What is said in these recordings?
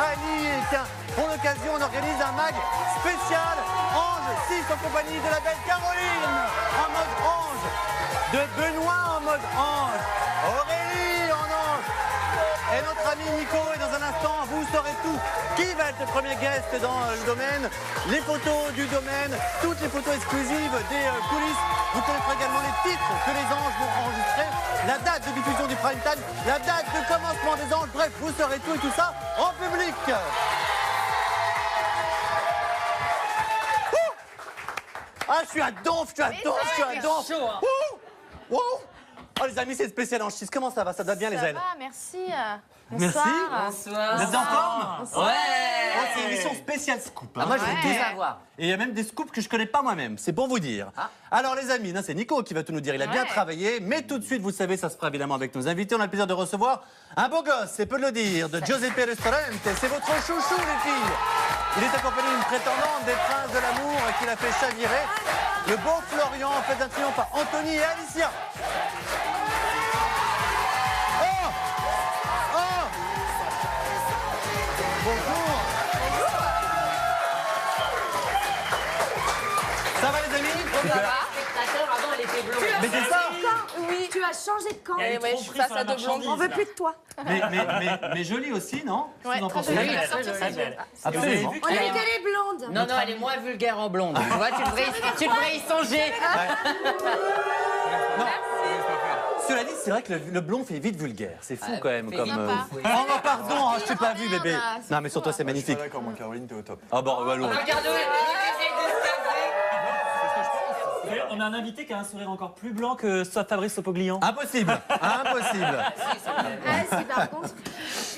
d'Australie. Et tiens, pour l'occasion, on organise un mag spécial Ange 6 en compagnie de la belle Caroline en mode ange, de Benoît en mode ange, Aurélie en ange. Et notre ami Nico, et dans un instant, vous saurez tout. Qui va être le premier guest dans le domaine? Les photos du domaine, toutes les photos exclusives des coulisses. Vous connaîtrez également les titres que les anges vont enregistrer, la date de diffusion du prime time, la date de commencement des anges. Bref, vous saurez tout et tout ça en public. Ah, je suis à donf, je suis à donf, je suis à donf. Ouh. Oh les amis, c'est spécial Ange 6. Comment ça va? Ça va bien les ailes? Ça va, merci. Bonsoir. Bonsoir. Vous êtes en forme? Ouais. Oh, c'est une émission spéciale scoop. Hein. Moi, je veux tout savoir. Et il y a même des scoops que je connais pas moi-même, c'est pour vous dire. Alors les amis, c'est Nico qui va tout nous dire, il a bien travaillé, mais tout de suite, vous savez, ça se fera évidemment avec nos invités. On a le plaisir de recevoir un beau gosse, c'est peu de le dire, de Giuseppe Ristorante. C'est votre chouchou les filles. Il est accompagné d'une prétendante des princes de l'amour qui l'a fait chavirer. Le beau Florian en fait un triomphe par Anthony et Alicia. Bonjour. Ça va les amis? Avant, elle était blonde. Mais c'est ça. Oui. Tu as changé de camp. Et ouais, je suis face à deux blondes. On veut plus de toi. Mais jolie aussi, non? Ouais, Vous en très pensez? jolie. Absolument. On a vu qu'elle est blonde. Non, elle est moins vulgaire en blonde. Tu vois, tu devrais y songer. Non. Cela dit, c'est vrai que le blond fait vite vulgaire. C'est fou quand même. Comme, vite Oh non, pardon, je t'ai pas vu bébé. Non, mais sur toi, c'est magnifique. D'accord, moi, Caroline, t'es au top. Ah bon, bah, lourd. Regarde-le, On a un invité qui a un sourire encore plus blanc que soit Fabrice Opoglian. Impossible. Impossible. Ah, si, par contre.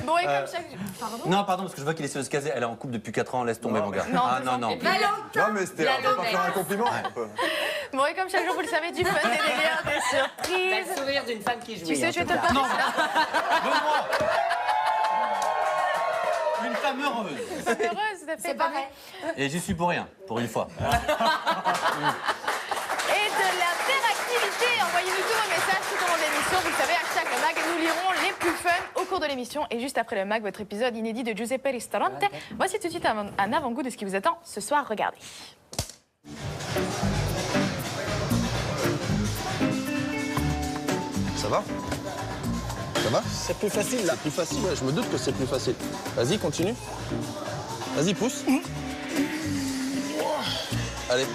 Bon, et comme chaque... Pardon? Non, pardon, parce que je vois qu'il est sur le casé. Elle est en couple depuis 4 ans, laisse tomber, mon gars. Non, Ah non, non. Non, mais c'était pour faire un compliment. Un peu. Bon, et comme chaque jour, vous le savez, du fun, des délires, des T'as surprises. le sourire d'une femme qui jouit. Tu sais, je vais te le Non. passer. Donne-moi. Une femme heureuse. Heureuse, ça fait C'est pareil. Et j'y suis pour rien, pour une fois. Et de l'interactivité. Envoyez-nous tous vos messages tout au long de l'émission. Vous le savez, hashtag le mag. Nous lirons les plus fun au cours de l'émission. Et juste après le mag, votre épisode inédit de Giuseppe Ristorante. Voici tout de suite un avant-goût de ce qui vous attend ce soir. Regardez. Ça va? Ça va? C'est plus facile là. C'est plus facile, ouais, je me doute que c'est plus facile. Vas-y, continue. Vas-y, pousse. Allez.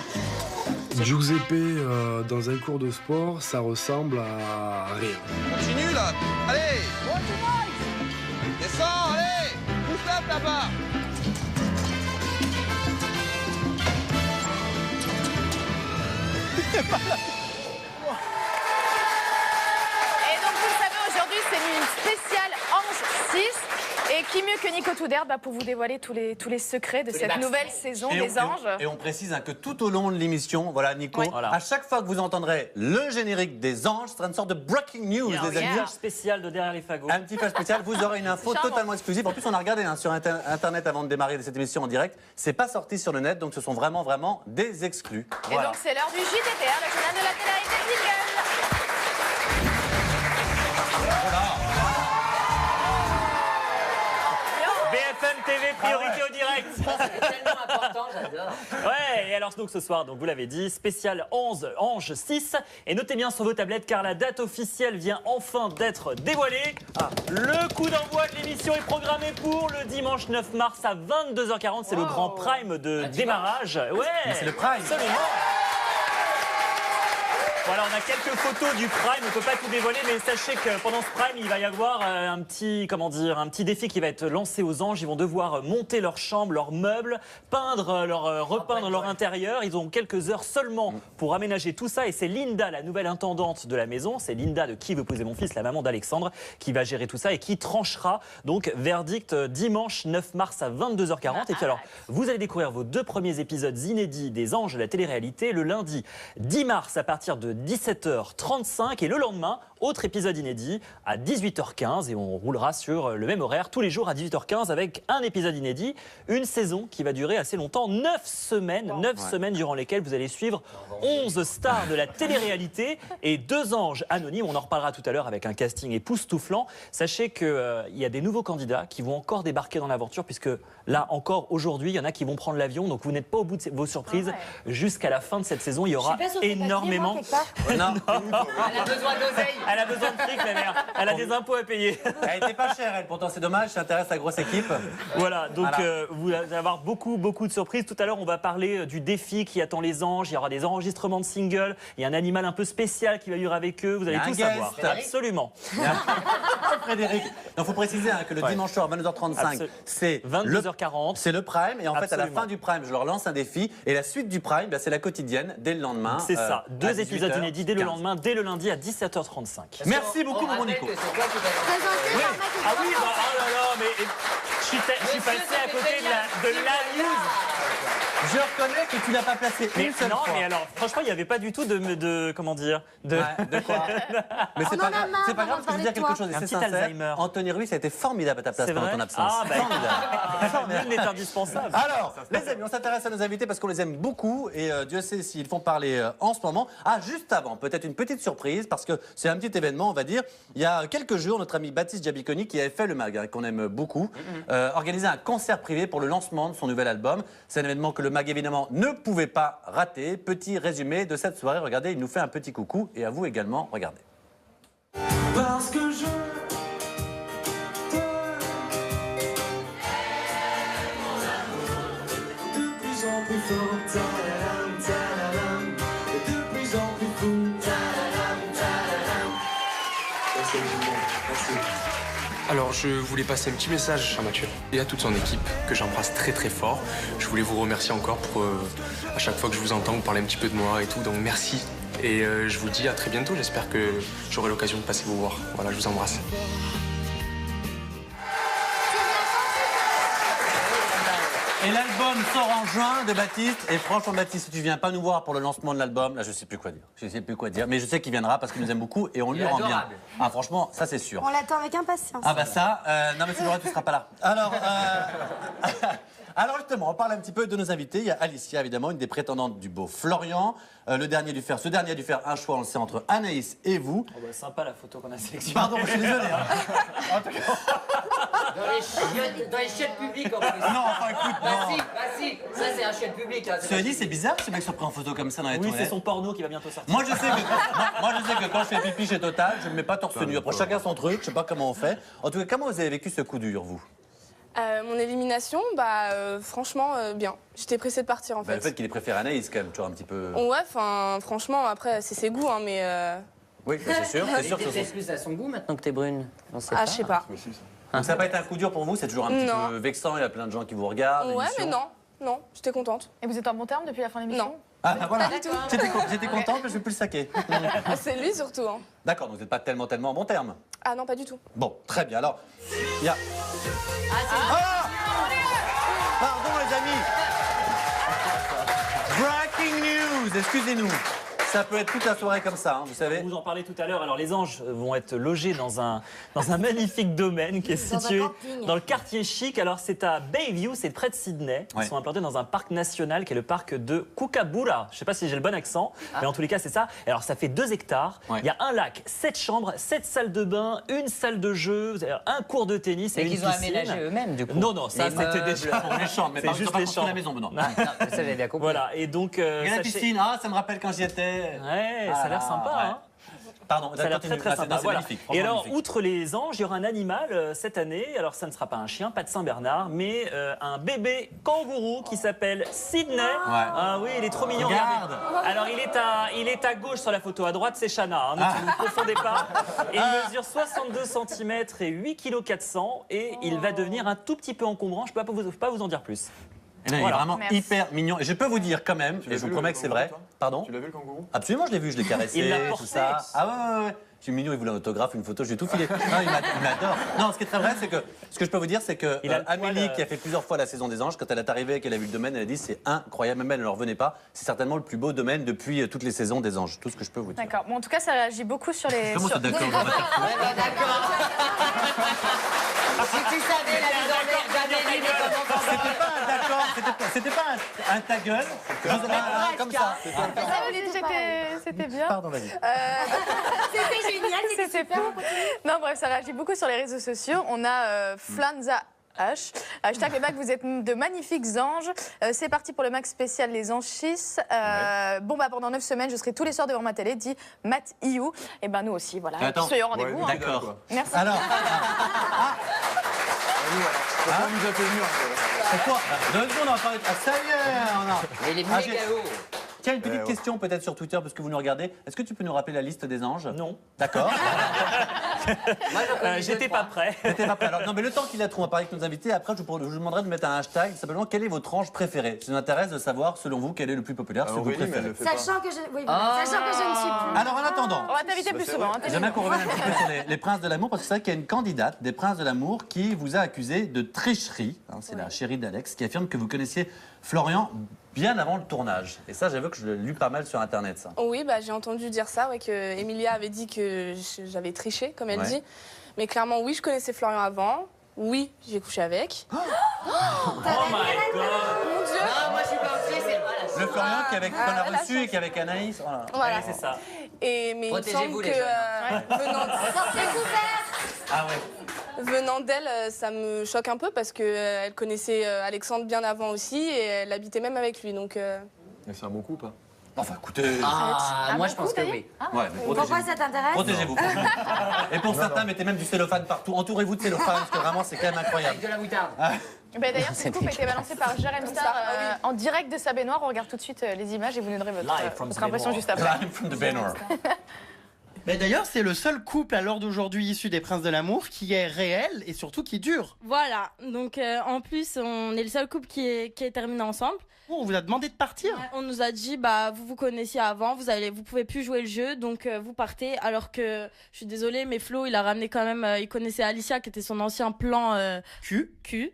Giuseppe dans un cours de sport, ça ressemble à rien. Continue là. Allez. Descends, allez. Pousse up là-bas. Et donc, vous le savez, aujourd'hui, c'est une spéciale Ange 6. Et qui mieux que Nico Toudert pour vous dévoiler tous les secrets de cette nouvelle saison des Anges. Et on précise que tout au long de l'émission, voilà Nico, Oui. à chaque fois que vous entendrez le générique des Anges, ce sera une sorte de breaking news, les amis. Flash spécial de Derrière les fagots. Un petit flash spécial, vous aurez une info Charmant. totalement exclusive. En plus, on a regardé sur Internet avant de démarrer cette émission en direct. C'est pas sorti sur le net, donc ce sont vraiment des exclus. Et donc, c'est l'heure du JTTR, le journal de la télé-réalité Jingle. BFM TV, priorité au direct. C'est tellement important, j'adore. Ouais, et alors donc ce soir, donc vous l'avez dit, spécial 11 Ange 6. Et notez bien sur vos tablettes car la date officielle vient enfin d'être dévoilée. Le coup d'envoi de l'émission est programmé pour le dimanche 9 mars à 22h40. C'est le grand prime de démarrage. Ouais, c'est le prime. Absolument. Voilà, on a quelques photos du Prime, on ne peut pas tout dévoiler, mais sachez que pendant ce Prime, il va y avoir un petit défi qui va être lancé aux anges. Ils vont devoir monter leur chambre, leurs meubles, repeindre leur intérieur. Ils ont quelques heures seulement pour aménager tout ça. Et c'est Linda, la nouvelle intendante de la maison, c'est Linda de Qui veut poser mon fils, la maman d'Alexandre, qui va gérer tout ça et qui tranchera. Donc, verdict dimanche 9 mars à 22h40. Et puis alors, vous allez découvrir vos 2 premiers épisodes inédits des Anges de la télé-réalité le lundi 10 mars à partir de 17h35 et le lendemain, Autre épisode inédit à 18h15 et on roulera sur le même horaire tous les jours à 18h15 avec un épisode inédit. Une saison qui va durer assez longtemps, 9 semaines. 9 semaines durant lesquelles vous allez suivre 11 stars de la télé-réalité et 2 anges anonymes. On en reparlera tout à l'heure avec un casting époustouflant. Sachez qu'il y a des nouveaux candidats qui vont encore débarquer dans l'aventure puisque là encore aujourd'hui, il y en a qui vont prendre l'avion. Donc vous n'êtes pas au bout de vos surprises jusqu'à la fin de cette saison. Il y aura énormément. Elle a besoin d'oseille. Elle a besoin de fric, la mère. Elle a des impôts à payer. Elle était pas chère, elle. Pourtant, c'est dommage. Ça intéresse la grosse équipe. Voilà, donc vous allez avoir beaucoup de surprises. Tout à l'heure, on va parler du défi qui attend les anges. Il y aura des enregistrements de singles. Il y a un animal un peu spécial qui va vivre avec eux. Vous allez tout savoir. Absolument. Frédéric. Donc, il faut préciser que le dimanche soir, 22h35, c'est 22h40. C'est le prime. Et en fait, à la Absolument. fin du prime, je leur lance un défi. Et la suite du prime, c'est la quotidienne, dès le lendemain. C'est ça. 2 épisodes 18h15. inédits dès le lendemain, dès le lundi à 17h35. Merci beaucoup, mon Nico. Présenté par Mac. Ah oui, bah, oh là là, mais je suis passé à côté de la news. Je reconnais que tu n'as pas placé Mais une seule non, fois. mais alors, franchement, il n'y avait pas du tout de comment dire, de... Ouais, de quoi? Mais c'est On pas en a grave, marre c'est pas grave, parce que je veux d'entendre dire quelque parler de chose, et toi. c'est Un petit sincère. Alzheimer. Anthony Ruiz a été formidable à ta place C'est pendant vrai ton absence. Ah, bah, Formidable. nul n'est indispensable. Alors, les amis, on s'intéresse à nos invités parce qu'on les aime beaucoup et Dieu sait s'ils font parler en ce moment. Ah, juste avant, peut-être une petite surprise parce que c'est un petit événement, on va dire. Il y a quelques jours, notre ami Baptiste Giabiconi, qui avait fait le MAG, qu'on aime beaucoup, organisait un concert privé pour le lancement de son nouvel album. C'est un événement que le MAG, évidemment, ne pouvait pas rater. Petit résumé de cette soirée. Regardez, il nous fait un petit coucou et à vous également. Regardez. Parce que je de plus en plus fort, tadadam, tadadam, et de plus en plus fou, tadadam, tadadam. Merci, Julien, merci. Alors, je voulais passer un petit message à Mathieu et à toute son équipe que j'embrasse très très fort. Je voulais vous remercier encore pour à chaque fois que je vous entends, vous parler un petit peu de moi et tout. Donc merci. Et je vous dis à très bientôt. J'espère que j'aurai l'occasion de passer vous voir. Voilà, je vous embrasse. Et l'album sort en juin de Baptiste. Et franchement, Baptiste, si tu viens pas nous voir pour le lancement de l'album, là, je sais plus quoi dire. Je sais plus quoi dire. Mais je sais qu'il viendra parce qu'il nous aime beaucoup et on lui rend bien. adorable. Ah, franchement, ça c'est sûr. On l'attend avec impatience. Ah bah ça, non mais c'est vrai, tu seras pas là. Alors, alors justement, on parle un petit peu de nos invités. Il y a Alicia, évidemment, une des prétendantes du beau Florian. Ce dernier a dû faire un choix, on le sait, entre Anaïs et vous. Oh bah, sympa la photo qu'on a sélectionnée. Pardon, je suis désolé. Hein. En tout cas, Dans les chiottes publiques en plus. non, enfin écoute, Bah non. si, ça c'est un chiotte public. Hein, Cela dit, c'est bizarre que ce mec soit pris en photo comme ça dans les Oui, c'est toilettes. son porno qui va bientôt sortir. Moi je sais que quand je fais pipi chez Total, je ne mets pas torse nu. Après chacun son truc, je sais pas comment on fait. En tout cas, comment vous avez vécu ce coup dur, vous? Mon élimination, franchement, bien. J'étais pressée de partir en Bah, fait. le fait qu'il ait préféré Anaïs, quand même, tu vois, un petit peu. Ouais, enfin, franchement, après, c'est ses goûts, hein, mais. Oui, bah, c'est sûr, c'est sûr. T'es peut-être plus à son goût maintenant que t'es brune. On sait Ah, pas. je sais pas. Donc ça n'a pas été un coup dur pour vous, c'est toujours un petit Non. peu vexant, il y a plein de gens qui vous regardent. Ouais, l'émission. mais non, j'étais contente. Et vous êtes en bon terme depuis la fin de l'émission? Non. Ah voilà, du tout. j'étais contente, mais je vais plus le saquer. Ah, c'est lui surtout. Hein. D'accord, donc vous n'êtes pas tellement en bon terme. Ah non, pas du tout. Bon, très bien, alors, il y a... Ah pardon les amis. Breaking news, excusez-nous. Ça peut être toute la soirée comme ça, hein, vous savez. Vous en parlez tout à l'heure. Alors, les anges vont être logés dans un magnifique domaine qui est Dans un situé camping. dans le quartier chic. Alors, c'est à Bayview, c'est près de Sydney. Ils Ouais. sont implantés dans un parc national qui est le parc de Kookaburra. Je ne sais pas si j'ai le bon accent, mais en tous les cas, c'est ça. Alors, ça fait 2 hectares. Ouais. Il y a un lac, 7 chambres, 7 salles de bain, une salle de jeu, vous avez un cours de tennis et Et une qu'ils ont piscine. aménagé eux-mêmes du coup. Non, non, ça Les c'était meubles. déjà. Pour les chambres, mais C'est pas juste pas les construire la chambres. maison, non. Non, ça j'avais bien compris. Voilà, et donc. Et la sachez- piscine, ça me rappelle quand j'y étais. Ouais, ça a l'air sympa, ouais. hein. Pardon, Ça a l'air continue. très Ah, sympa. c'est Voilà. magnifique. Et franchement alors, magnifique. outre les anges, il y aura un animal cette année. Alors, ça ne sera pas un chien, pas de Saint-Bernard, mais un bébé kangourou qui s'appelle Sydney. Ah oui, il est trop mignon. Regarde. Regardez. Alors, il est à gauche sur la photo. À droite, c'est Shana. Hein, ne vous confondez pas. Et il mesure 62 cm et 8 kg 400. Et il va devenir un tout petit peu encombrant. Je ne peux pas vous en dire plus. Et là, il est Voilà. vraiment Merci. hyper mignon. Et je peux vous dire quand même, et je vous promets que c'est vrai. Pardon? Tu l'as vu le kangourou? Absolument, je l'ai vu, je l'ai caressé, Il l'a tout porté. ça. Ah ouais. suis mignon, il voulait un autographe, une photo, je lui ai tout filé. Non, il m'adore. Non, ce qui est très vrai, c'est que ce que je peux vous dire, c'est que Amélie, qui a fait plusieurs fois la saison des anges, quand elle est arrivée et qu'elle a vu le domaine, elle a dit c'est incroyable, même elle ne leur revenait pas. C'est certainement le plus beau domaine depuis toutes les saisons des anges. Tout ce que je peux vous dire. D'accord. Bon, en tout cas, ça réagit beaucoup sur les. Comment ça, d'accord? D'accord. Si tu savais la vie d'Amélie, mais comment C'était pas un d'accord, c'était pas un ta gueule. Comme ça. C'était bien. Pardon, vas-y. C'était génial, c'était super. Non, bref, ça réagit beaucoup sur les réseaux sociaux. On a Flanza H. Hashtag les Macs, vous êtes de magnifiques anges. C'est parti pour le Mac spécial Les Anges 6. Bon, bah, pendant 9 semaines, je serai tous les soirs devant ma télé, dit Matt Iou. Et ben nous aussi, voilà. Attends. Soyez au rendez-vous. Ouais, d'accord. Merci. Alors. On nous a fait venir. Pourquoi 2 secondes, on va parler. Ah, ça y est, on a. Mais les méga-hauts. Tiens, une petite question peut-être sur Twitter, parce que vous nous regardez. Est-ce que tu peux nous rappeler la liste des anges? Non. D'accord. J'étais pas prêt. T'étais pas prêt. Alors, non, mais le temps qu'il a trouvé, on va parler avec nos invités. Après, je vous demanderai de mettre un hashtag. Simplement, quel est votre ange préféré? Ça nous intéresse de savoir, selon vous, quel est le plus populaire, celui que vous préférez. Sachant que je ne suis plus. Alors, en attendant. On va t'inviter plus souvent. Hein, J'aimerais qu'on revienne un petit peu sur les princes de l'amour, parce que c'est vrai qu'il y a une candidate des princes de l'amour qui vous a accusé de tricherie. Hein, c'est la chérie d'Alex, qui affirme que vous connaissiez Florian bien avant le tournage. Et ça, j'avoue que je l'ai lu pas mal sur Internet, ça. Oui, bah, j'ai entendu dire ça, ouais, que Emilia avait dit que j'avais triché, comme elle dit. Mais clairement, oui, je connaissais Florian avant. Oui, j'ai couché avec. Oh my god! Mon Dieu! Non, moi je suis pas aussi, c'est voilà. Le Florian qui avec qu'on a reçu et qui avec Anaïs. Voilà. Voilà. Ouais, c'est ça. Mais il me Protégez-vous, semble les que jeunes. Ah ouais. venant d'elle, ça me choque un peu parce qu'elle connaissait Alexandre bien avant aussi et elle habitait même avec lui. Donc, C'est un bon coup, pas? Enfin, écoutez. Moi je pense que oui. Ouais, mais Pourquoi ça t'intéresse? protégez-vous. Franchement. Et pour certains, mettez même du cellophane partout. Entourez-vous de cellophane, parce que vraiment, c'est quand même incroyable. Avec de la moutarde. Ben, d'ailleurs, cette coupe a été balancée par Jérém Star en direct de sa baignoire. On regarde tout de suite les images et vous nous donnerez Live from votre the impression baignoire. juste après. Live from the baignoire. Mais d'ailleurs, c'est le seul couple à l'heure d'aujourd'hui issu des Princes de l'amour qui est réel et surtout qui dure. Voilà, donc en plus, on est le seul couple qui est terminé ensemble. On vous a demandé de partir. On nous a dit, bah, vous connaissiez avant, vous pouvez plus jouer le jeu, donc vous partez. Alors que, je suis désolée, mais Flo, il a ramené quand même, il connaissait Alicia, qui était son ancien plan cul.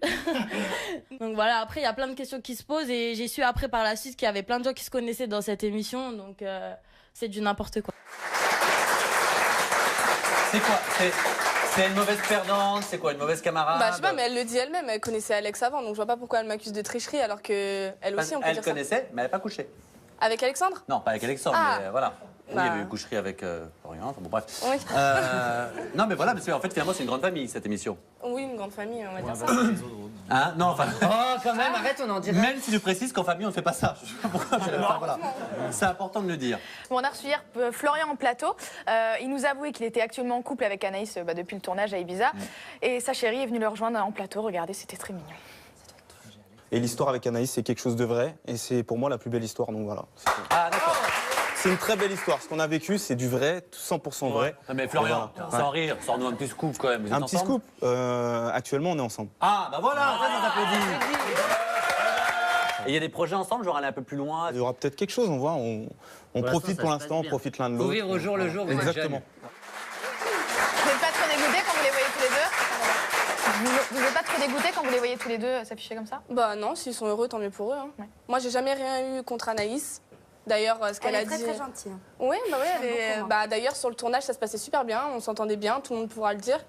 Donc voilà, après, il y a plein de questions qui se posent et j'ai su après par la suite qu'il y avait plein de gens qui se connaissaient dans cette émission, donc c'est du n'importe quoi. C'est quoi? C'est une mauvaise perdante? C'est quoi? Une mauvaise camarade? bah, je sais pas, mais elle le dit elle-même, elle connaissait Alex avant, donc je vois pas pourquoi elle m'accuse de tricherie alors que elle aussi, on peut Elle dire ça. connaissait, mais elle n'a pas couché. Avec Alexandre? Non, pas avec Alexandre, Ah. mais voilà. Oui, Bah. il y avait eu coucherie avec Florian, enfin bon, bref. Oui. Non, mais voilà, parce qu'en fait, finalement, c'est une grande famille, cette émission. Oui, une grande famille, on va dire ça. Hein? Non, enfin. Oh, quand même, arrête, on en dirait. Même si tu précises qu'en famille, on ne fait pas ça. Je sais pas pourquoi. Enfin, voilà. C'est important de le dire. Bon, on a reçu hier Florian en plateau. Il nous a avoué qu'il était actuellement en couple avec Anaïs depuis le tournage à Ibiza. Et sa chérie est venue le rejoindre en plateau. Regardez, c'était très mignon. Et l'histoire avec Anaïs, c'est quelque chose de vrai. Et c'est pour moi la plus belle histoire. Donc voilà. Ah, d'accord. C'est une très belle histoire. Ce qu'on a vécu, c'est du vrai, 100% vrai. Non, mais Florian, Voilà. sans rire, sors-nous un petit scoop quand même. Vous êtes Un petit ensemble? scoop. Actuellement, on est ensemble. Ah, bah voilà, ça s'applaudit. Et il y a des projets ensemble, genre aller un peu plus loin? Il y aura peut-être quelque chose, on voit. On profite pour l'instant, on profite l'un de l'autre. Faut vivre au jour le jour, vous êtes Exactement. Vous n'êtes pas trop dégoûté quand vous les voyez tous les deux? Vous n'êtes pas trop dégoûté quand vous les voyez tous les deux s'afficher comme ça? Bah non, s'ils sont heureux, tant mieux pour eux. Hein. Ouais. Moi, j'ai jamais rien eu contre Anaïs. D'ailleurs, ce qu'elle a dit. Elle est très gentille. Oui, bah ouais, J'aime beaucoup, bah d'ailleurs sur le tournage, ça se passait super bien, on s'entendait bien, tout le monde pourra le dire.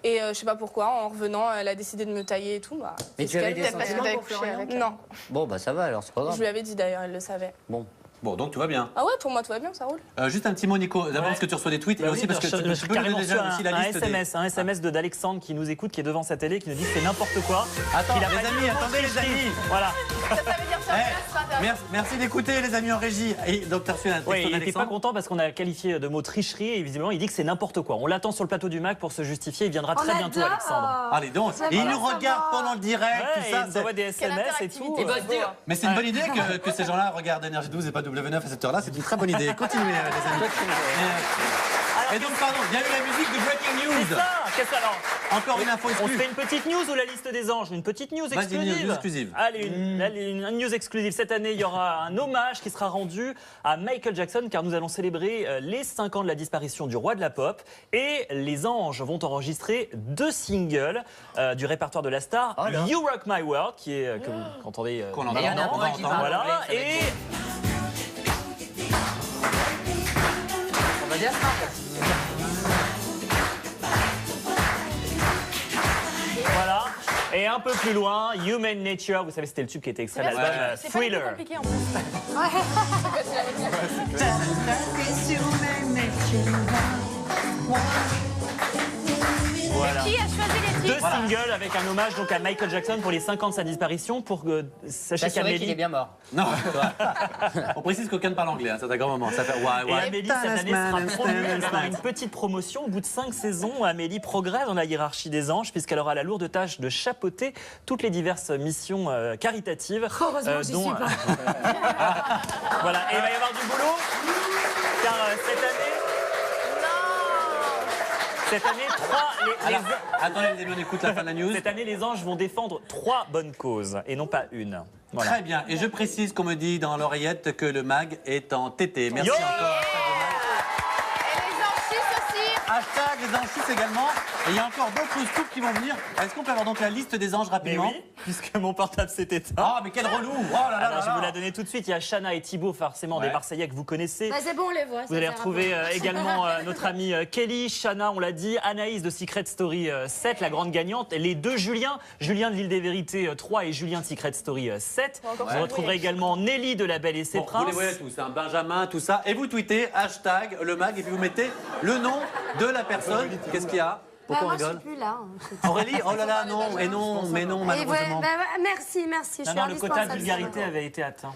Et je sais pas pourquoi, en revenant, elle a décidé de me tailler et tout. Bah, Mais tu avais des Peut-être parce que sentiments t'avais pour couché Florian? avec. Non, Bon, bah ça va alors, c'est pas je grave. lui avais dit d'ailleurs, elle le savait. Bon, donc tout va bien. Ah ouais, pour moi tout va bien, ça roule. Juste un petit mot, Nico. D'abord parce que tu reçois des tweets et aussi parce que tu peux nous carrément donner déjà reçu aussi la un liste SMS, un SMS d'Alexandre qui nous écoute, qui est devant sa télé, qui nous dit que c'est n'importe quoi. Attends, qu'il a les pas amis, dit attendez, les amis. Voilà. Ça veut dire ça, c'est pas intéressant. Merci d'écouter, les amis en régie. Et donc, tu as reçu un texto Oui, il n'était pas d'Alexandre. content parce qu'on a qualifié de mot tricherie et visiblement il dit que c'est n'importe quoi. On l'attend sur le plateau du Mac pour se justifier. Il viendra très bientôt, Alexandre. Allez donc. Et il nous regarde pendant le direct, Ouais, tout ça. il nous envoie des SMS et tout. Il bosse dur. Mais c'est une bonne idée que ces gens-là regardent Énergie 12 et pas W9 à cette heure-là. C'est une très bonne idée. Continuez, les amis. Alors, Et donc, pardon, il y a eu la musique de Breaking News. C'est ça. Qu'est-ce alors? Encore une info On exclusive. se fait une petite news ou la liste des anges? Une petite news Vas-y, exclusive. une news exclusive. Allez, une news exclusive. Cette année, il y aura un hommage qui sera rendu à Michael Jackson car nous allons célébrer les 5 ans de la disparition du roi de la pop. Et les anges vont enregistrer 2 singles du répertoire de la star. You Rock My World, qui est, que vous entendez Qu'on entend, maintenant. on va entendre. Voilà. Et... On va dire ça. Voilà. Et un peu plus loin, Human Nature, vous savez, c'était le tube qui était extrait de l'album C'est pas Thriller. compliqué en plus. Voilà. Qui a choisi les Deux titres? singles avec un hommage donc à Michael Jackson pour les 5 ans de sa disparition. Pour sachez T'assurer qu'il est qu'Amélie. bien mort. Non, on précise qu'aucun ne parle anglais, hein, c'est un grand moment. Ça fait Et Amélie, cette année, sera promue. Elle va avoir une petite promotion. Au bout de 5 saisons, Amélie progresse dans la hiérarchie des anges, puisqu'elle aura la lourde tâche de chapeauter toutes les diverses missions caritatives. Heureusement, j'y suis pas. Voilà, et il va y avoir du boulot, car cette année. Cette année, attendez, les amis, on écoute la fin de la news. Cette année, les anges vont défendre 3 bonnes causes et non pas une. Voilà. Très bien, et je précise qu'on me dit dans l'oreillette que le mag est en tété. Merci Yo encore. Et les anges 6 aussi. Hashtag les anges 6 également. Et il y a encore d'autres scoops qui vont venir. Est-ce qu'on peut avoir donc la liste des anges Mais rapidement? oui, puisque mon portable s'est éteint. Ah, mais quel relou! Oh là là Alors, là je vais vous là. la donner tout de suite. Il y a Shana et Thibaut, forcément, des Marseillais que vous connaissez. Bah, c'est bon, on les voit. Vous allez retrouver également notre amie Kelly, Shana, on l'a dit, Anaïs de Secret Story 7, la grande gagnante, les 2 Julien, Julien de l'île des Vérités 3 et Julien de Secret Story 7. Vous retrouverez également Nelly de La Belle et ses Bon, vous Princes. les voyez tous, hein, Benjamin, tout ça. Et vous tweetez hashtag le mag et puis vous mettez le nom de la personne. Qu'est-ce qu'il y a? Pourquoi on moi, je rigole? suis plus là. Aurélie, oh là là, non, et non, mais non, Et malheureusement. ouais, merci. Je suis Non, le quota de indispensable. vulgarité avait été atteint.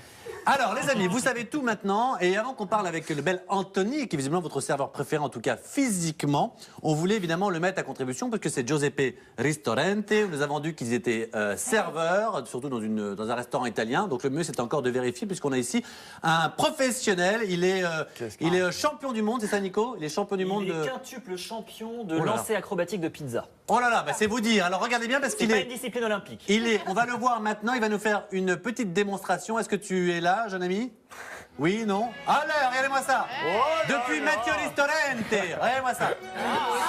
Alors, les amis, vous savez tout maintenant. Et avant qu'on parle avec le bel Anthony, qui est visiblement votre serveur préféré, en tout cas physiquement, on voulait évidemment le mettre à contribution parce que c'est Giuseppe Ristorante. On nous a vendu qu'ils étaient serveurs, surtout dans un restaurant italien. Donc, le mieux, c'est encore de vérifier puisqu'on a ici un professionnel. Il est champion du monde, c'est ça, Nico? Il est champion du monde Il de. est quintuple champion de Oh là là. lancer acrobatique de pizza. Oh là là, bah c'est vous dire. Alors, regardez bien parce C'est qu'il pas est. une discipline olympique. On va le voir maintenant, il va nous faire une petite démonstration. Est-ce que tu es là, jeune ami? Oui, non? Alors, regardez-moi ça. Depuis Matteo Ristorante, regardez-moi ça.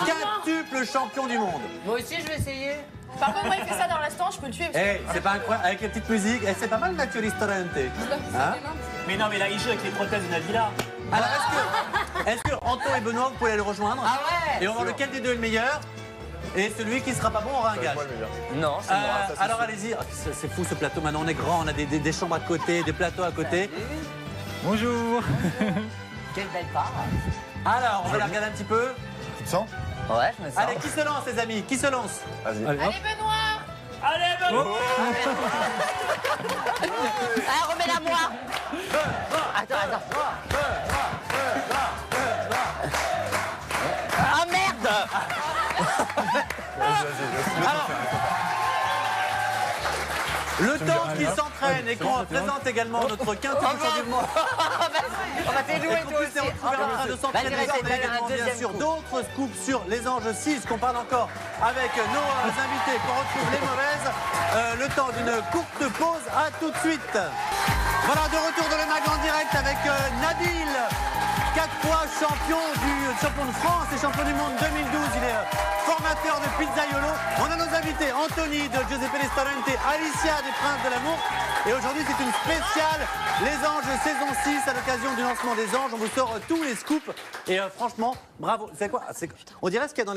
Quintuple champion du monde. Moi aussi, je vais essayer. Par contre, moi, il fait ça dans l'instant, je peux le tuer. Eh, c'est pas incroyable, avec les petites musiques. Eh, c'est pas mal Matteo Ristorante. Hein? Mais non, mais là, il joue avec les prothèses de Navila. Alors, est-ce que Anto et Benoît, vous pouvez aller le rejoindre? Ah ouais. Et on va voir lequel des deux est le meilleur. Et celui qui sera pas bon aura un gage. Non, c'est moi. Alors allez-y. Ah, c'est fou ce plateau. Maintenant on est grand, on a des chambres à côté, des plateaux à côté. Bonjour. Quelle belle part. Alors on va la regarder un petit peu. Tu te sens? Ouais, je me sens. Allez, qui se lance les amis? Qui se lance? Vas-y. Allez, Benoît. Allez, Benoît. Ah, remets-la moi. Attends. Ah merde. Le temps qu'il s'entraîne et qu'on présente également notre quintuple champion du monde. On va t'éjouer toi On s'est retrouvé en train de s'entraîner. On a également bien sûr d'autres scoops sur les anges 6 qu'on parle encore avec nos invités qu'on retrouve les mauvaises. Le temps d'une courte pause. À tout de suite. Voilà, de retour de le mag en direct avec Nabil. 4 fois champion de France et champion du monde 2012. Il est formateur de Pizzaiolo. On a nos invités, Anthony de Giuseppe Ristorante, Alicia des Princes de l'amour. Et aujourd'hui, c'est une spéciale Les Anges saison 6 à l'occasion du lancement des Anges. On vous sort tous les scoops. Et franchement, bravo. C'est quoi? On dirait ce qu'il y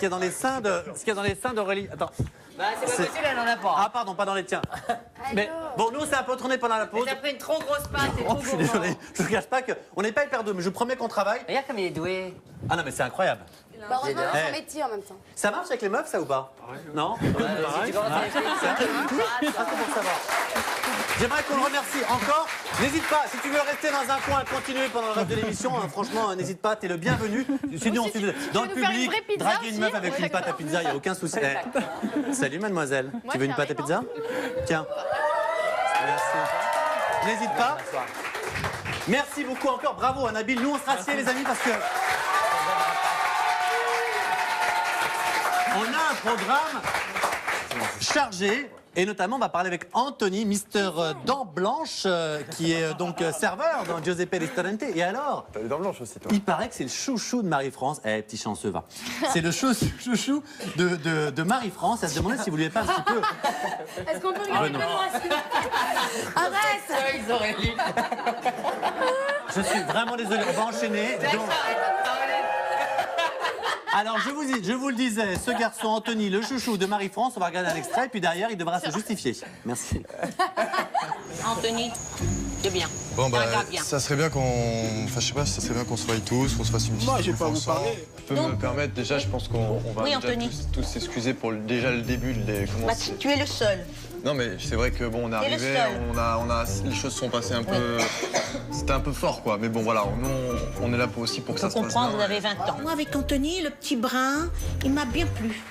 a dans les seins d'Aurélie. Attends. Bah, c'est pas possible, elle en a pas. Ah, pardon, pas dans les tiens. Mais bon, nous, c'est un peu tourné pendant la pause. Mais t'as pris une trop grosse pâte, t'es Oh, trop je suis gourmand. désolé, je ne cache pas qu'on n'est pas hyper doué, mais je promets qu'on travaille. Regarde comme il est doué. Ah non, mais c'est incroyable. Bah, heureusement, Eh. c'est son métier en même temps. Ça marche avec les meufs, ça ou pas? Non? Si tu commences à expliquer ça, c'est pour savoir. J'aimerais qu'on le remercie encore. N'hésite pas, si tu veux rester dans un coin, continuer pendant le reste de l'émission, hein, franchement, n'hésite pas, t'es le bienvenu. Sinon, Aussi, dans le tu veux nous faire une public, vraie pizza draguer une aussi, meuf on avec est une pâte à d'accord. pizza, il n'y a aucun souci. Eh. Salut mademoiselle, Moi, tu veux une ça pâte à arrive, pizza? Tiens. Merci. N'hésite pas. Merci beaucoup encore, bravo à Nabil. Nous on se rassied les amis parce que On a un programme chargé. Et notamment, on va parler avec Anthony, Mister Dents Blanches, qui est donc serveur dans Giuseppe Ristorante. Et alors, T'as les dents blanches aussi, toi. il paraît que c'est le chouchou de Marie-France. Eh, petit chanceux, va. C'est le chouchou de Marie-France. Elle se demandait si vous lui avez pas un petit peu... Est-ce qu'on peut regarder non. comment est-ce que... Arrête. Ils auraient lu. Je suis vraiment désolé, on va enchaîner. Donc- Alors, je vous le disais, ce garçon, Anthony, le chouchou de Marie-France, on va regarder un extrait, puis derrière, il devra se justifier. Merci. Anthony, c'est bien. Bon, bah, Regarde bien. ça serait bien qu'on. Enfin, je sais pas, ça serait bien qu'on se voie tous, qu'on se fasse une petite. Moi, j'ai débrief pas à vous ensemble. parler. Je peux me permettre, déjà, je pense qu'on va Oui, déjà Anthony. tous s'excuser pour déjà le début. Bah, tu es le seul. Non, mais c'est vrai que bon, on est T'es le arrivé, seul. les choses sont passées un peu. C'était un peu fort, quoi. Mais bon, voilà, nous, on est là aussi pour que ça se passe bien. Vous avez 20 ans. Moi, avec Anthony, le petit brun, il m'a bien plu.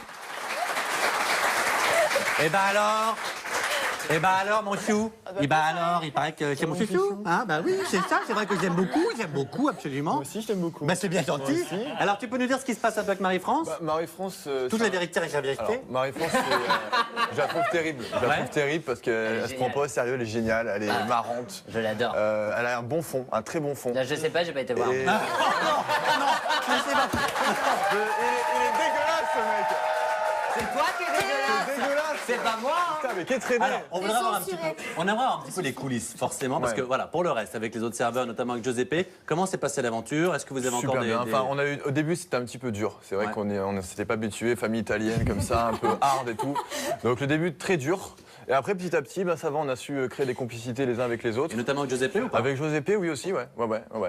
Eh ben alors, mon chou. Eh ben alors, il paraît que c'est mon chouchou. Hein, bah oui, c'est ça, c'est vrai que j'aime beaucoup, absolument. Moi aussi, je t'aime beaucoup. Bah c'est bien gentil. Moi aussi. Alors, tu peux nous dire ce qui se passe avec Marie-France? Bah, Marie-France. Toute la vérité avec la vérité. Alors, Marie-France, je la trouve terrible. Je la trouve terrible parce qu'elle se prend pas au sérieux, elle est géniale, elle est marrante. Je l'adore. Elle a un bon fond, un très bon fond. Là, je sais pas, j'ai pas été voir. Et- Il est dégueulasse, ce mec. C'est toi qui es dégueulasse. C'est dégueulasse. C'est pas moi. Hein. Putain, mais qu'est traîné. Alors, on aimerait avoir un petit peu les coulisses, forcément, parce que voilà, pour le reste, avec les autres serveurs, notamment avec Giuseppe, comment s'est passée l'aventure? Est-ce que vous avez Super encore bien. Enfin, on a eu, au début, c'était un petit peu dur. C'est vrai qu'on s'était pas habitué, famille italienne comme ça, un peu hard et tout. Donc le début très dur. Et après, petit à petit, bah, ça va, on a su créer des complicités les uns avec les autres. Et notamment avec Giuseppe ou pas? Avec Giuseppe, oui aussi, ouais.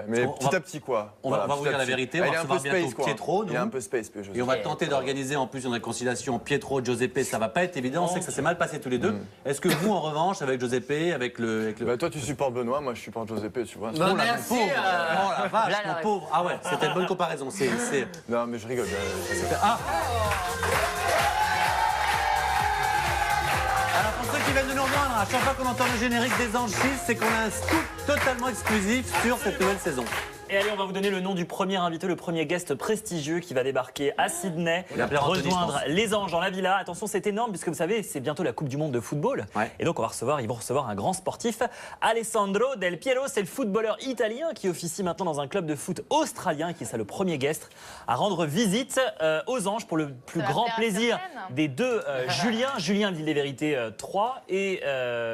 Mais petit à petit, quoi. On va Voilà, vous petit à dire la petit. vérité, Ah, on il est va un peu recevoir bientôt space, quoi. Pietro, Il est nous. un peu space, Giuseppe. Et on va tenter d'organiser en plus une réconciliation Pietro-Giuseppe, ça va pas être évident, on sait que ça s'est mal passé tous les deux. Est-ce que vous, en revanche, avec Giuseppe, avec le... Bah, toi, tu supportes Benoît, moi, je supporte Giuseppe, tu vois. Oh là, mon pauvre. Oh la vache, Là, mon pauvre. Ah ouais, c'était une bonne comparaison. Non, mais je rigole. Ah. Alors pour ceux qui viennent de nous rejoindre, à chaque fois qu'on entend le générique des Anges 6, c'est qu'on a un scoop totalement exclusif sur cette nouvelle saison. Et allez, on va vous donner le nom du premier invité, le premier guest prestigieux qui va débarquer à Sydney, Il va appeler Anthony, rejoindre je pense. les Anges en la villa. Attention, c'est énorme puisque vous savez, c'est bientôt la Coupe du Monde de football. Ouais. Et donc, ils vont recevoir un grand sportif, Alessandro Del Piero. C'est le footballeur italien qui officie maintenant dans un club de foot australien, qui sera le premier guest à rendre visite aux Anges pour le plus Ça va grand plaire à plaisir certaines. des deux Julien d'Île des Vérités 3 et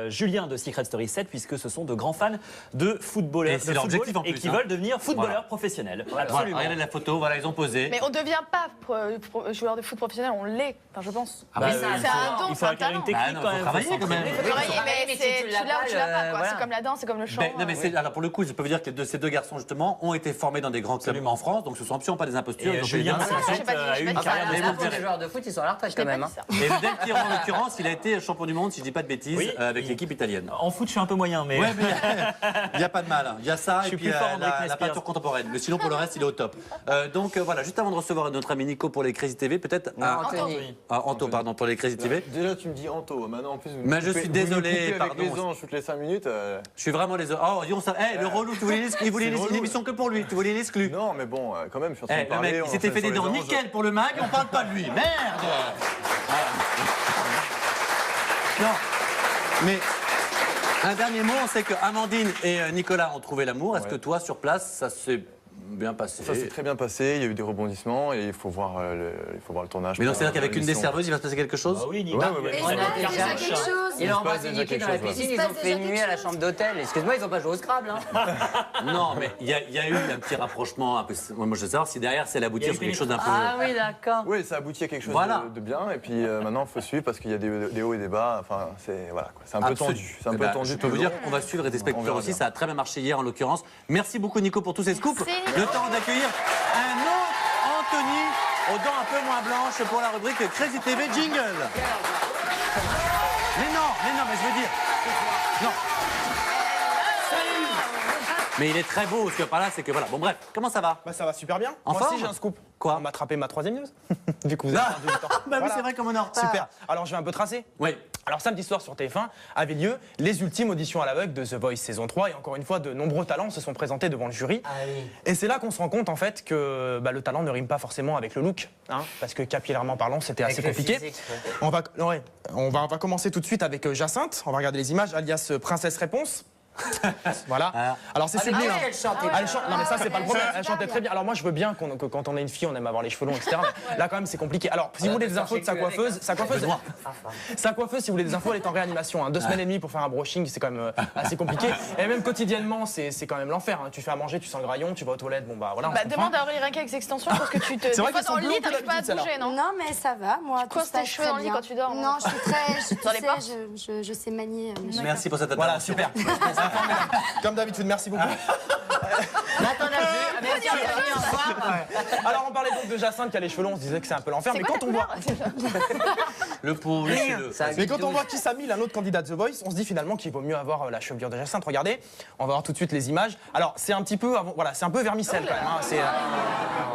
Julien de Secret Story 7, puisque ce sont de grands fans de footballeurs Et c'est leur objectif en et plus, qui hein. veulent devenir footballeurs Voilà. professionnels. Voilà, Absolument. regardez la photo, voilà, ils ont posé. Mais on ne devient pas joueur de foot professionnel, on l'est, enfin, je pense. Ah bah, c'est un don, il c'est faut un acquérir une talent. technique Bah non, quand faut même. travailler quand même. Il faut travailler, mais si c'est tu tu l'as l'as ou tu l'as pas, quoi. voilà. C'est comme la danse, c'est comme le chant. Non, mais alors pour le coup, je peux vous dire que ces deux garçons justement ont été formés dans des grands clubs en France, donc ce sont absolument pas des impostures. Et ils ont fait Julien, bien. c'est ensuite, a eu une carrière de Après, les joueurs de foot, ils sont à la retraite quand même. Hein. Et le Del Piero en l'occurrence, il a été champion du monde, si je dis pas de bêtises, Oui. avec l'équipe italienne. En foot, je suis un peu moyen, mais. Ouais, mais il n'y a pas de mal. Il y a ça Je et suis puis plus fort en Britney la Spears. peinture contemporaine. Mais sinon, pour le reste, il est au top. Donc voilà, juste avant de recevoir notre ami Nico pour les Crazy TV, peut-être Anthony. Anto, pardon, pour les Crazy TV. Déjà, tu me dis Anto. Maintenant, en plus, vous Mais me je coupez- suis vous me désolé, coupez pardon. Avec les Anges toutes les 5 minutes. Je suis vraiment désolé. Oh, dis-on ça. Le relou, tu voulais il voulait C'est une relou. émission que pour lui, tu voulais l'exclus. Non, mais bon, quand même, je suis en train de Le parler. mec, il on s'était enchaîne fait des sur dents les Anges. nickel pour le mag, on parle pas de lui. Merde. Non, mais un dernier mot, on sait que Amandine et Nicolas ont trouvé l'amour. Est-ce que toi, sur place, ça s'est bien passé? Ça s'est très bien passé, il y a eu des rebondissements et il faut voir le tournage. Mais donc, c'est-à-dire pour qu'avec une des l'émission. serveuses, il va se passer quelque chose? Bah oui, Ouais, Nicolas. ouais, ouais. Et ça, déjà quelque chose. Ils ont se passe embrassé déjà Niki quelque dans la chose, ouais. piscine, Il se ils ont passe fait déjà une nuit quelque à la chose. chambre d'hôtel. Excuse-moi, ils ont pas joué au Scrabble. Hein. Non, mais il y a eu un petit rapprochement. Un peu... Moi, je veux savoir si derrière, c'est l'aboutir sur quelque chose d'un peu. Ah oui, d'accord. Oui, ça aboutit à quelque chose Voilà. de bien et puis maintenant, il faut suivre parce qu'il y a des hauts et des bas. Enfin, c'est voilà, quoi. C'est un peu Absolument. tendu. C'est un Eh peu ben, tendu je tout peux le vous dire long. qu'on va suivre et des On spectateurs verra aussi. bien. Ça a très bien marché hier en l'occurrence. Merci beaucoup Nico pour tous ces scoops. C'est Le temps d'accueillir un autre Anthony aux dents un peu moins blanches pour la rubrique Crazy TV Jingle. Mais non, mais je veux dire. Non. Mais il est très beau, ce que par là, c'est que voilà. Bon, bref, comment ça va? Bah, ça va super bien. En Moi forme aussi, j'ai un scoop. Quoi? On m'a attrapé ma 3e news. Du coup, vous avez perdu du temps. Bah oui, c'est vrai, comme on est en retard. Super. Alors, je vais un peu tracer. Oui. Alors, samedi soir sur TF1 avait lieu les ultimes auditions à l'aveugle de The Voice saison 3. Et encore une fois, de nombreux talents se sont présentés devant le jury. Ah oui. Et c'est là qu'on se rend compte, en fait, que le talent ne rime pas forcément avec le look. Hein, parce que capillairement parlant, c'était assez compliqué. Physique, On va commencer tout de suite avec Jacinthe. On va regarder les images, alias Princesse Réponse. Voilà. Alors c'est sublime. oui, elle chantait Elle chante- Non mais ça c'est pas le problème. Elle super chantait très bien. Alors moi je veux bien que quand on est une fille on aime avoir les cheveux longs etc. Mais là quand même c'est compliqué. Alors si vous voulez des infos de sa coiffeuse, sa coiffeuse si vous voulez des infos elle est en réanimation. 2 semaines et demie pour faire un brushing c'est quand même assez compliqué. Et même quotidiennement c'est quand même l'enfer. Tu fais à manger, tu sens le graillon, tu vas aux toilettes, bon bah voilà. Bah, demande à Aurélie Rinquet avec ses extensions parce que tu te. C'est vrai des fois, qu'elles sont dans le lit, blondes t'arrives pas à d'habitude, te bouger, non? Non, mais ça va, moi. Tu coinces tes cheveux dans le lit quand tu dors? Non, je suis très. Dans les tu portes sais, je sais manier. mes cheveux. Merci pour cette Voilà, intervention. super. Comme d'habitude, merci beaucoup. Là, t'en as vu. Merci, au revoir. Alors, on parlait donc de Jacinthe qui a les cheveux longs, on se disait que c'est un peu l'enfer, mais quand on voit. Le pauvre, laissez-le. Mais quand on voit qui s'amile un autre candidat de The Voice, on se dit finalement qu'il vaut mieux avoir la chevelure de Jacinthe. Regardez, on va voir tout de suite les images. Alors, c'est un petit peu, voilà, c'est un peu vermicelle quand même. Hein,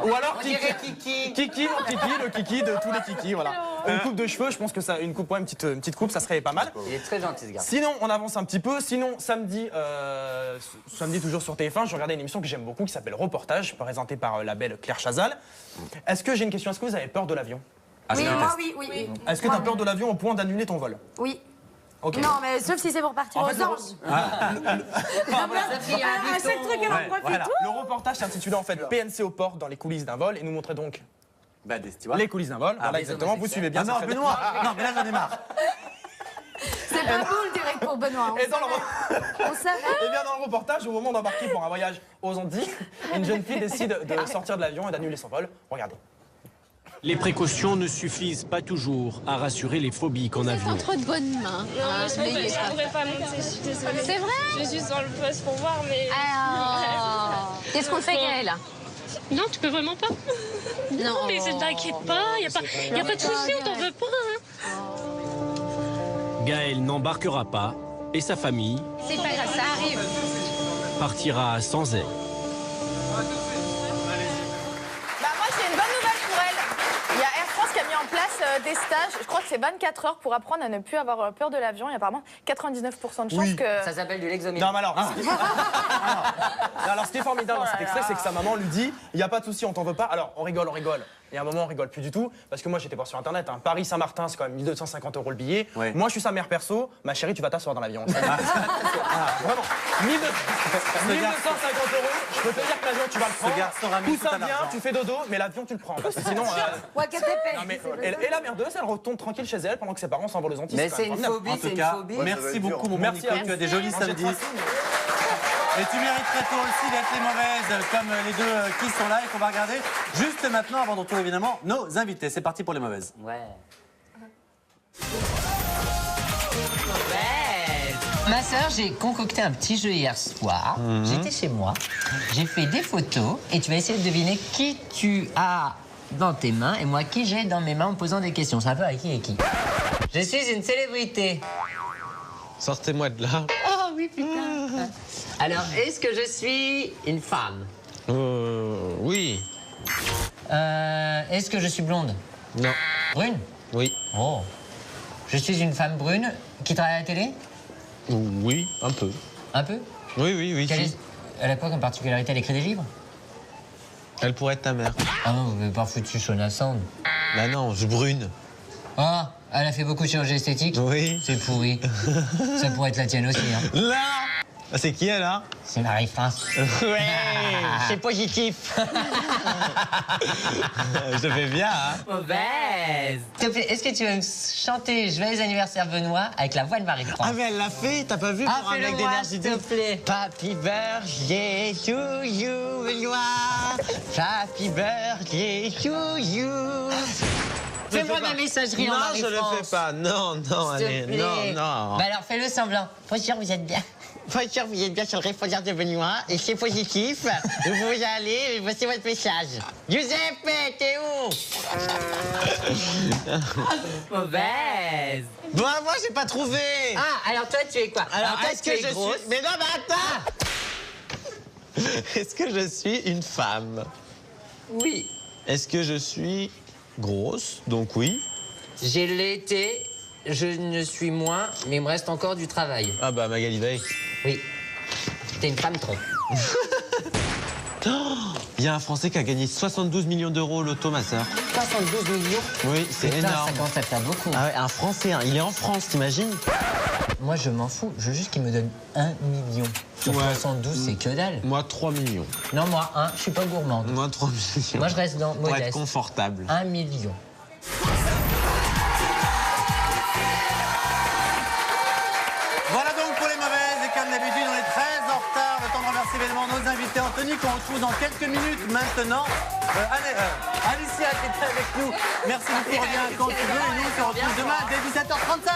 ou alors Kiki. Kiki, mon Kiki, le Kiki de tous les Kiki, voilà. Une coupe de cheveux, je pense que ça, une petite coupe, ça serait pas mal. Il est très gentil ce gars. Sinon, on avance un petit peu. Sinon, samedi toujours sur TF1, je regardais une émission que j'aime beaucoup qui s'appelle Reportage, présentée par la belle Claire Chazal. J'ai une question, est-ce que vous avez peur de l'avion? Oui, moi, oui. Est-ce que tu as peur de l'avion au point d'annuler ton vol? Oui. Ok. Non, mais sauf si c'est pour partir aux anges. Un seul truc qu'elle en profite. Voilà. Le reportage s'intitulait en fait PNC au port dans les coulisses d'un vol et nous montrait donc les coulisses d'un vol. Voilà, exactement, vous suivez bien. Ah non, Benoît, non, mais là j'en ai marre. C'est pas boule direct pour Benoît. Et dans On savait. Et bien dans le reportage, au moment d'embarquer pour un voyage aux Antilles, une jeune fille décide de sortir de l'avion et d'annuler son vol. Regardez. Les précautions ne suffisent pas toujours à rassurer les phobiques en avion. Entre de bonnes mains. Non, je pourrais pas monter, je suis désolée. C'est vrai? Je vais juste dans le poste pour voir, mais... Qu'est-ce qu'on fait, Gaëlle? Non, tu peux vraiment pas. Non, mais t'inquiète pas, il n'y a pas de souci, on t'en veut pas. Hein. Gaëlle n'embarquera pas et sa famille C'est pas grave, ça arrive. partira sans elle. Bah moi j'ai une bonne nouvelle pour elle. Il y a Air France qui a mis en place des stages, je crois que c'est 24 heures pour apprendre à ne plus avoir peur de l'avion. Il y a apparemment 99% de chances que... Ça s'appelle du Lexomil. Non, mais alors, ce qui est formidable dans cet extrait, c'est que sa maman lui dit il n'y a pas de souci, on t'en veut pas. Alors, on rigole. Et à un moment, on rigole plus du tout. Parce que moi, j'étais voir sur Internet. Hein, Paris-Saint-Martin, c'est quand même 1250 € le billet. Ouais. Moi, je suis sa mère perso. Ma chérie, tu vas t'asseoir dans l'avion. Vraiment. 1250 €. Je peux te dire que l'avion, tu vas le prendre. Ce garçon ramène tout Coussin un vient, argent. tu fais dodo, mais l'avion, tu le prends. Parce que sinon. Non, mais, et la merdeuse, elle retourne tranquille chez elle pendant que ses parents s'envolent aux Antilles. Mais quand c'est même une formidable. phobie, En tout cas, merci beaucoup, mon bon Nico. Tu as des jolis samedis. Et tu mériterais toi aussi d'être les mauvaises, comme les deux qui sont là et qu'on va regarder juste maintenant, avant de retrouver évidemment nos invités. C'est parti pour les mauvaises. Ouais. Ma sœur, j'ai concocté un petit jeu hier soir. J'étais chez moi, j'ai fait des photos et tu vas essayer de deviner qui tu as dans tes mains et moi qui j'ai dans mes mains en me posant des questions. C'est un peu à qui et qui. Je suis une célébrité. Sortez-moi de là. Oh oui, putain. Alors, est-ce que je suis une femme? Oui. Est-ce que je suis blonde? Non. Brune? Oui. Oh. Je suis une femme brune qui travaille à la télé? Oui, un peu. Un peu? Oui. Si. Elle a quoi comme particularité? Elle écrit des livres? Elle pourrait être ta mère. Ah non, vous m'avez pas foutu Shona Sand. Bah non, je brune. Ah, elle a fait beaucoup de chirurgie esthétique? Oui. C'est pourri. Ça pourrait être la tienne aussi, hein. Là c'est qui elle, là? C'est Marie-France. Ouais, c'est positif. Je fais bien, hein. Mauvaise. S'il te plaît, est-ce que tu veux me chanter Joyeux anniversaire Benoît avec la voix de Marie-France? Ah mais elle l'a fait, t'as pas vu pour un mec d'énergie? s'il te plaît. Happy birthday to you, Benoît. Happy birthday to you. Fais-moi ma messagerie en Marie-France. Non, je le fais pas. Non, allez, non. Bah alors fais-le semblant. Bonjour, vous êtes bien. Bonjour, vous êtes bien sur le répondeur de Benoît et c'est positif. Vous allez et voici votre message. Giuseppe, t'es où? Mauvaise. Bon, moi, j'ai pas trouvé. Ah, alors toi, tu es quoi? Alors toi, est-ce tu que es je grosse. suis... Mais non, mais attends. Est-ce que je suis une femme? Oui. Est-ce que je suis grosse? Donc oui. J'ai l'été, je ne suis moins, mais il me reste encore du travail. Ah bah Magali Veil. Oui. T'es une femme tronc. Il y a un Français qui a gagné 72 millions d'euros au loto, ma sœur. 72 millions? Oui, c'est Putain, énorme. ça commence à faire beaucoup. Ah ouais, un Français, hein. Il est en France, t'imagines? Moi, je m'en fous. Je veux juste qu'il me donne 1 million. Sur 72, c'est que dalle. Moi, 3 millions. Non, moi, 1, je suis pas gourmande. Moi, 3 millions. Moi, je reste dans Pour modeste. être confortable. 1 million. Voilà donc pour les mauvaises, et comme d'habitude, on est très en retard. Le temps de remercier évidemment nos invités. Anthony, qu'on retrouve dans quelques minutes maintenant. Alicia qui était avec nous. Merci beaucoup, reviens quand tu veux. Et nous, on se retrouve demain dès 17h35.